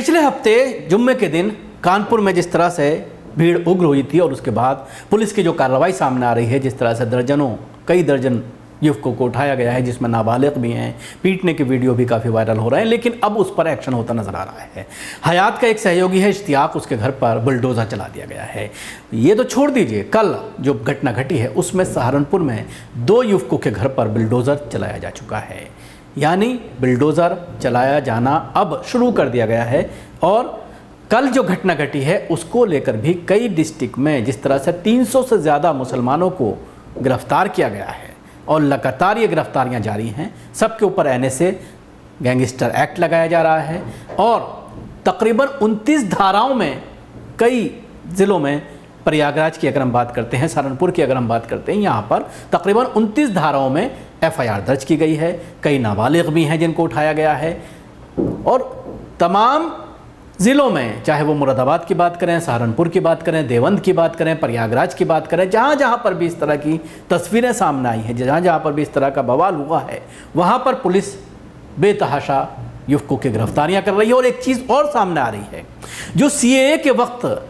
पिछले हफ्ते जुम्मे के दिन कानपुर में जिस तरह से भीड़ उग्र हुई थी और उसके बाद पुलिस की जो कार्रवाई सामने आ रही है, जिस तरह से कई दर्जन युवकों को उठाया गया है, जिसमें नाबालिग भी हैं, पीटने के वीडियो भी काफ़ी वायरल हो रहे हैं, लेकिन अब उस पर एक्शन होता नजर आ रहा है। हयात का एक सहयोगी है इश्तियाक, उसके घर पर बुलडोज़र चला दिया गया है। ये तो छोड़ दीजिए, कल जो घटना घटी है उसमें सहारनपुर में 2 युवकों के घर पर बुलडोज़र चलाया जा चुका है। यानी बुलडोज़र चलाया जाना अब शुरू कर दिया गया है। और कल जो घटना घटी है उसको लेकर भी कई डिस्ट्रिक्ट में जिस तरह से 300 से ज़्यादा मुसलमानों को गिरफ्तार किया गया है और लगातार ये गिरफ्तारियां जारी हैं। सबके ऊपर NSA गैंगस्टर एक्ट लगाया जा रहा है और तकरीबन 29 धाराओं में कई ज़िलों में, प्रयागराज की अगर हम बात करते हैं, सहारनपुर की अगर हम बात करते हैं, यहाँ पर तकरीबन 29 धाराओं में FIR दर्ज की गई है। कई नाबालिग भी हैं जिनको उठाया गया है और तमाम ज़िलों में, चाहे वो मुरादाबाद की बात करें, सहारनपुर की बात करें, देवबंद की बात करें, प्रयागराज की बात करें, जहाँ जहाँ पर भी इस तरह की तस्वीरें सामने आई हैं, जहाँ जहाँ पर भी इस तरह का बवाल हुआ है, वहाँ पर पुलिस बेतहाशा युवकों की गिरफ्तारियाँ कर रही है। और एक चीज़ और सामने आ रही है, जो CAA के वक्त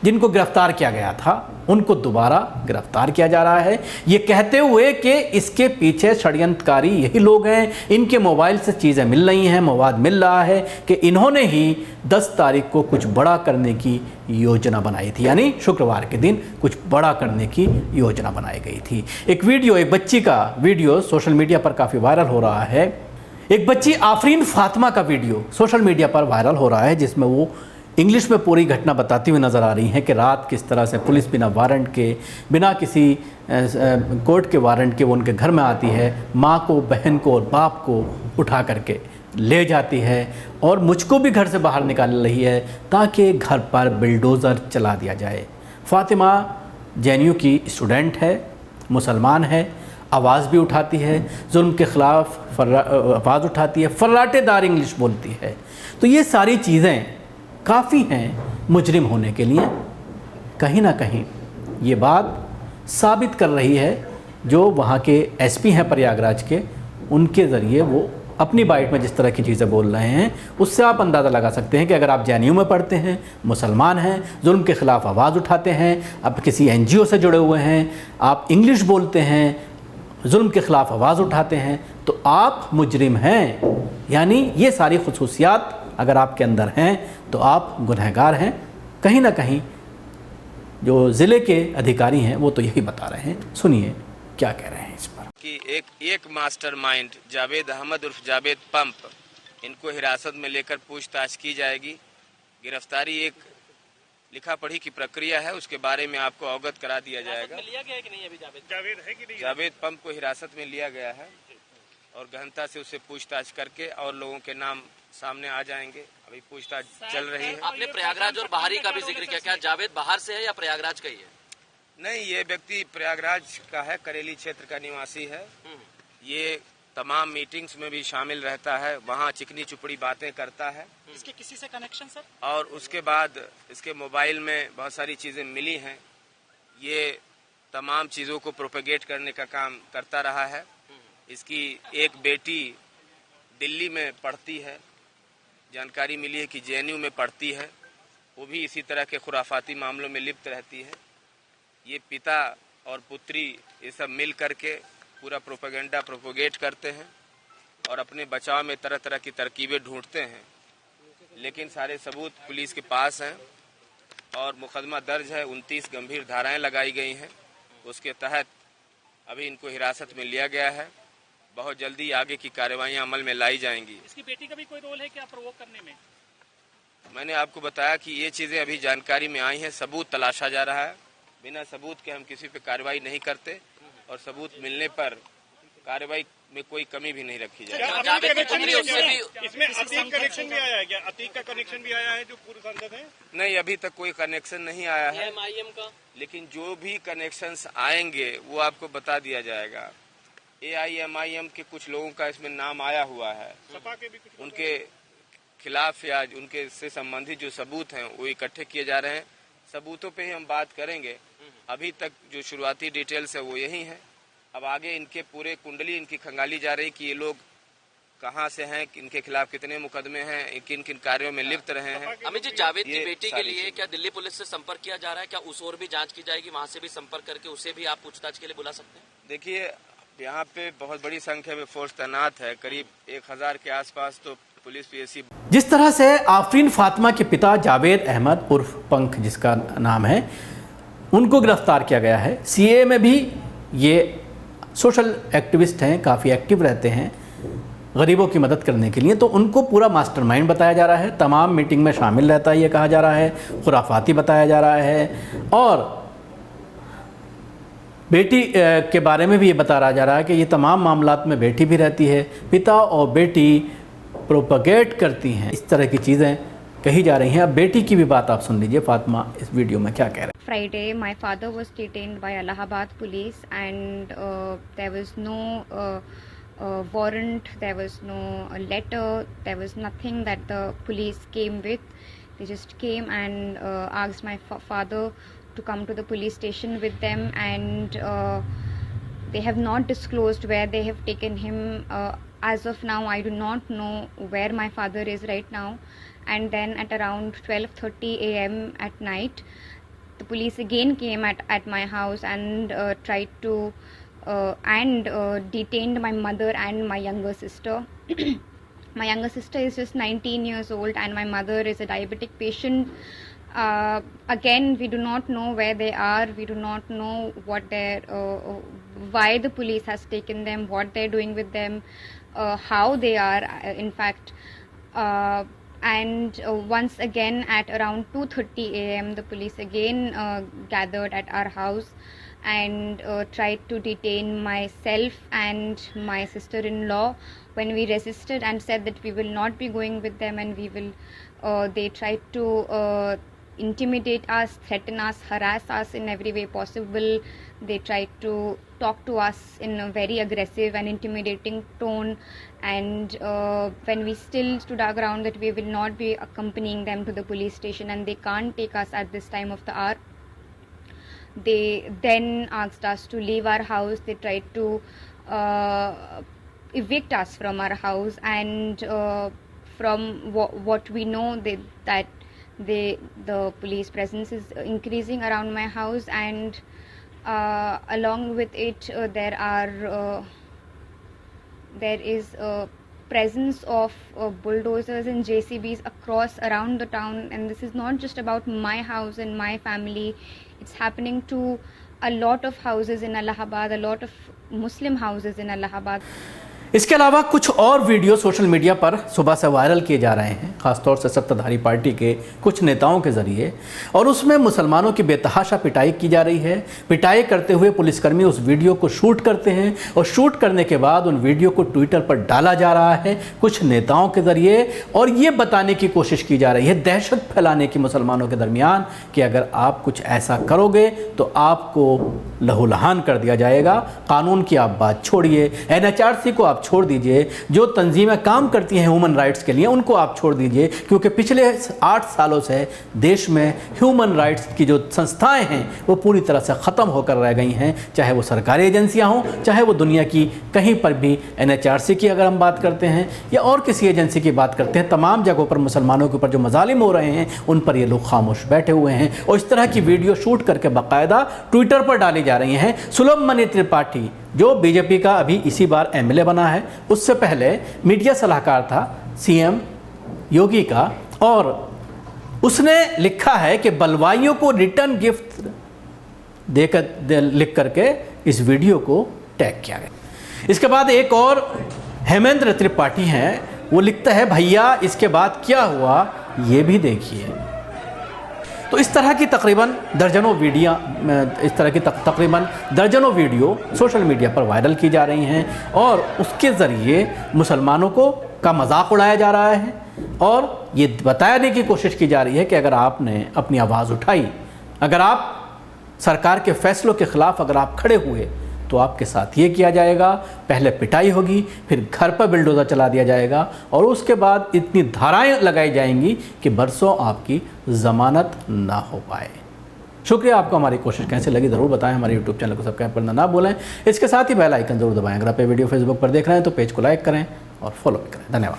जिनको गिरफ्तार किया गया था उनको दोबारा गिरफ्तार किया जा रहा है, ये कहते हुए कि इसके पीछे षड्यंत्रकारी यही लोग हैं, इनके मोबाइल से चीज़ें मिल रही हैं, मवाद मिल रहा है कि इन्होंने ही 10 तारीख को कुछ बड़ा करने की योजना बनाई थी। यानी शुक्रवार के दिन कुछ बड़ा करने की योजना बनाई गई थी। एक बच्ची का वीडियो सोशल मीडिया पर काफ़ी वायरल हो रहा है। एक बच्ची आफरीन फातिमा का वीडियो सोशल मीडिया पर वायरल हो रहा है, जिसमें वो इंग्लिश में पूरी घटना बताती हुई नज़र आ रही हैं कि रात किस तरह से पुलिस बिना वारंट के, बिना किसी कोर्ट के वारंट के वो उनके घर में आती है, माँ को, बहन को और बाप को उठा करके ले जाती है और मुझको भी घर से बाहर निकाल रही है ताकि घर पर बुलडोज़र चला दिया जाए। फातिमा JNU की स्टूडेंट है, मुसलमान है, आवाज़ भी उठाती है, जुल्म के ख़िलाफ़ आवाज़ उठाती है, फर्राटेदार इंग्लिश बोलती है। तो ये सारी चीज़ें काफ़ी हैं मुजरिम होने के लिए। कहीं ना कहीं ये बात साबित कर रही है जो वहाँ के SP हैं प्रयागराज के, उनके ज़रिए वो अपनी बाइट में जिस तरह की चीज़ें बोल रहे हैं, उससे आप अंदाज़ा लगा सकते हैं कि अगर आप JNU में पढ़ते हैं, मुसलमान हैं, जुल्म के ख़िलाफ़ आवाज़ उठाते हैं, आप किसी NGO से जुड़े हुए हैं, आप इंग्लिश बोलते हैं, जुल्म के ख़िलाफ़ आवाज़ उठाते हैं, तो आप मुजरिम हैं। यानी ये सारी खुसूसियात अगर आपके अंदर हैं तो आप गुनहगार हैं। कहीं ना कहीं जो ज़िले के अधिकारी हैं वो तो यही बता रहे हैं। सुनिए क्या कह रहे हैं इस पर। कि एक मास्टरमाइंड जावेद अहमद उर्फ जावेद पंप, इनको हिरासत में लेकर पूछताछ की जाएगी। गिरफ्तारी एक लिखा पढ़ी की प्रक्रिया है, उसके बारे में आपको अवगत करा दिया जाएगा। लिया गया है कि नहीं अभी जावेद है कि नहीं? जावेद पंप को हिरासत में लिया गया है और गहनता से उससे पूछताछ करके और लोगों के नाम सामने आ जाएंगे। अभी पूछताछ चल रही है। आपने प्रयागराज और बाहरी का भी जिक्र किया, क्या जावेद बाहर से है या प्रयागराज का ही है? नहीं, ये व्यक्ति प्रयागराज का है, करेली क्षेत्र का निवासी है। ये तमाम मीटिंग्स में भी शामिल रहता है, वहाँ चिकनी चुपड़ी बातें करता है। इसके किसी से कनेक्शन सर? और उसके बाद इसके मोबाइल में बहुत सारी चीजें मिली हैं। ये तमाम चीजों को प्रोपेगेट करने का काम करता रहा है। इसकी एक बेटी दिल्ली में पढ़ती है, जानकारी मिली है कि JNU में पढ़ती है, वो भी इसी तरह के खुराफाती मामलों में लिप्त रहती है। ये पिता और पुत्री ये सब मिल करके पूरा प्रोपेगेट करते हैं और अपने बचाव में तरह तरह की तरकीबें ढूंढते हैं, लेकिन सारे सबूत पुलिस के पास हैं और मुकदमा दर्ज है। 29 गंभीर धाराएं लगाई गई हैं, उसके तहत अभी इनको हिरासत में लिया गया है। बहुत जल्दी आगे की कार्रवाइयां अमल में लाई जाएंगी। इसकी बेटी का भी कोई रोल है क्या प्रोवोक करने में? मैंने आपको बताया कि ये चीजें अभी जानकारी में आई हैं, सबूत तलाशा जा रहा है। बिना सबूत के हम किसी पे कार्रवाई नहीं करते और सबूत मिलने पर कार्रवाई में कोई कमी भी नहीं रखी जाएगी। इसमें अतीक कनेक्शन भी आया है क्या? अतीक का कनेक्शन भी आया है जो पूर्व सांसद है? नहीं, अभी तक कोई कनेक्शन नहीं आया है, AIM का, लेकिन जो भी कनेक्शंस आएंगे वो आपको बता दिया जाएगा। AIMIM के कुछ लोगों का इसमें नाम आया हुआ है, सपा के भी कुछ उनके खिलाफ या उनके से संबंधित जो सबूत हैं वो इकट्ठे किए जा रहे हैं। सबूतों पे ही हम बात करेंगे। अभी तक जो शुरुआती डिटेल्स है वो यही है। अब आगे इनके पूरे कुंडली इनकी खंगाली जा रही कि ये लोग कहाँ से हैं, इनके खिलाफ कितने मुकदमे हैं, किन किन कार्यों में लिप्त रहे हैं। अमित जी, जावेद की ये बेटी के सारी लिए क्या दिल्ली पुलिस से संपर्क किया जा रहा है? क्या उस ओर भी जांच की जाएगी, वहां से भी संपर्क करके उसे भी आप पूछताछ के लिए बुला सकते हैं? देखिए, यहाँ पे बहुत बड़ी संख्या में फोर्स तैनात है, करीब 1000 के आसपास तो पुलिस पीएसी। जिस तरह से आफरीन फातिमा के पिता जावेद अहमद उर्फ पंख जिसका नाम है, उनको गिरफ्तार किया गया है। सीए में भी ये सोशल एक्टिविस्ट हैं, काफ़ी एक्टिव रहते हैं गरीबों की मदद करने के लिए, तो उनको पूरा मास्टरमाइंड बताया जा रहा है, तमाम मीटिंग में शामिल रहता है ये कहा जा रहा है, खुराफाती बताया जा रहा है। और बेटी के बारे में भी ये बताया जा रहा है कि ये तमाम मामलात में बेटी भी रहती है, पिता और बेटी प्रोपगेट करती हैं, इस तरह की चीज़ें कही जा रही हैं। अब बेटी की भी बात आप सुन लीजिए, फातिमा इस वीडियो में क्या कह रहे हैं। Friday, my father was detained by Allahabad police, and there was no warrant, there was no letter, there was nothing that the police came with. They just came and asked my father to come to the police station with them, and they have not disclosed where they have taken him. As of now, I do not know where my father is right now. And then at around 12:30 a.m. at night, the police again came at my house and tried to detained my mother and my younger sister. My younger sister is just 19 years old, and my mother is a diabetic patient. Again, we do not know where they are. We do not know what why the police has taken them, what they're doing with them, how they are. In fact. And once again at around 2:30 a.m. the police again gathered at our house and tried to detain myself and my sister-in-law. When we resisted and said that we will not be going with them, and we will they tried to intimidate us, threaten us, harass us in every way possible. They tried to talk to us in a very aggressive and intimidating tone, and when we still stood our ground that we will not be accompanying them to the police station and they can't take us at this time of the hour, they then asked us to leave our house. They tried to evict us from our house, and from what we know, that the police presence is increasing around my house, and along with it there is a presence of bulldozers and JCBs across around the town. And this is not just about my house and my family, it's happening to a lot of houses in Allahabad, a lot of Muslim houses in Allahabad. इसके अलावा कुछ और video social media पर सुबह से viral किए जा रहे हैं, ख़ासतौर से सत्ताधारी पार्टी के कुछ नेताओं के ज़रिए, और उसमें मुसलमानों की बेतहाशा पिटाई की जा रही है। पिटाई करते हुए पुलिसकर्मी उस वीडियो को शूट करते हैं, और शूट करने के बाद उन वीडियो को ट्विटर पर डाला जा रहा है कुछ नेताओं के ज़रिए, और ये बताने की कोशिश की जा रही है, दहशत फैलाने की मुसलमानों के दरमियान, कि अगर आप कुछ ऐसा करोगे तो आपको लहूलुहान कर दिया जाएगा। कानून की आप बात छोड़िए, NHRC को आप छोड़ दीजिए, जो तंजीमें काम करती हैं ह्यूमन राइट्स के लिए उनको आप छोड़ दीजिए, क्योंकि पिछले 8 सालों से देश में ह्यूमन राइट्स की जो संस्थाएं हैं वो पूरी तरह से ख़त्म होकर रह गई हैं, चाहे वो सरकारी एजेंसियां हों, चाहे वो दुनिया की कहीं पर भी NHRC की अगर हम बात करते हैं या और किसी एजेंसी की बात करते हैं, तमाम जगहों पर मुसलमानों के ऊपर जो मजालिम हो रहे हैं उन पर ये लोग खामोश बैठे हुए हैं, और इस तरह की वीडियो शूट करके बाकायदा ट्विटर पर डाली जा रही हैं। सुलेमानी त्रिपाठी जो बीजेपी का अभी इसी बार MLA बना है, उससे पहले मीडिया सलाहकार था CM योगी का, और उसने लिखा है कि बलवाइयों को रिटर्न गिफ्ट देकर लिख करके इस वीडियो को टैग किया गया। इसके बाद एक और हेमेंद्र त्रिपाठी हैं, वो लिखता है भैया इसके बाद क्या हुआ ये भी देखिए। तो इस तरह की तकरीबन दर्जनों वीडियो सोशल मीडिया पर वायरल की जा रही हैं, और उसके ज़रिए मुसलमानों का मजाक उड़ाया जा रहा है, और ये बताने की कोशिश की जा रही है कि अगर आपने अपनी आवाज़ उठाई, अगर आप सरकार के फैसलों के ख़िलाफ़ अगर आप खड़े हुए, तो आपके साथ ये किया जाएगा, पहले पिटाई होगी, फिर घर पर बिल्डोज़र चला दिया जाएगा, और उसके बाद इतनी धाराएं लगाई जाएंगी कि बरसों आपकी ज़मानत ना हो पाए। शुक्रिया आपको। हमारी कोशिश कैसे लगी ज़रूर बताएं। हमारे YouTube चैनल को सब्सक्राइब करना ना भूलें। इसके साथ ही बेल आइकन ज़रूर दबाएं। अगर आप ये वीडियो फेसबुक पर देख रहे हैं तो पेज को लाइक करें, और फॉलो भी करें। धन्यवाद।